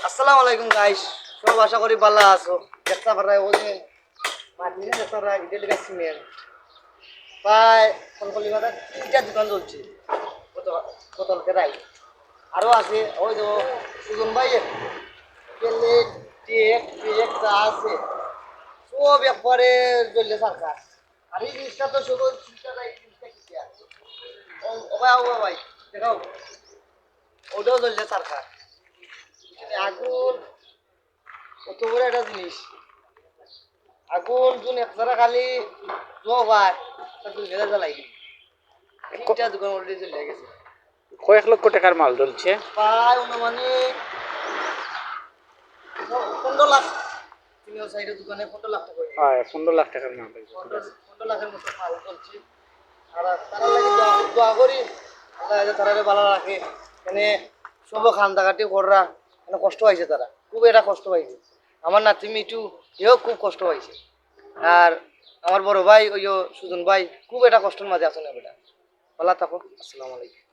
আসসালামু আলাইকুম গাইস, সব আশা করি ভালো আছো। দেখতে পারা ওই যে মাটি দেখতে পারা এটা লেগে সিমেন্ট প্রায় কলকলি বাজার 3টা দোকান চলছে। বোতল কেরাই আরও আছে ওই তো সুজন ভাইয়ের প্লেট টেক পেক যা আছে সব একবারে জ্বললে সরকার। আর এই জিনিসটা তো শুধু চিন্তা নাই, জিনিসটা কি আছে ও ভাই ও ভাই দেখাও, ওটাও জ্বললে সরকার। আগুন কত বড় একটা জিনিস, আগুন যোন একসারা খালি জবাই তা দুই ভেজা জ্বালাই তিনটা দোকান অলরেডি চলে গেছে। কয়েক লক্ষ টাকার মাল জ্বলছে। প্রায় অনুমানিক 15 লাখ, তিনি সাইডের দোকানে 15 লাখ টাকা হয়েছে। হ্যাঁ, 15 লাখ টাকার মাল হয়েছে। 15 লাখের মতো মাল চলছে। আর তারা লাগে দোয়া করি আল্লাহ যাতে তারা ভালো রাখে। মানে সব খান্দাকাটি কররা মানে কষ্ট হয়েছে, তারা খুব এটা কষ্ট হয়েছে। আমার নাতি মিটু এও খুব কষ্ট হয়েছে। আর আমার বড় ভাই ওই সুজন ভাই খুব এটা কষ্টের মাঝে আছেন। বেটা ভালো থাকো, আসসালামু আলাইকুম।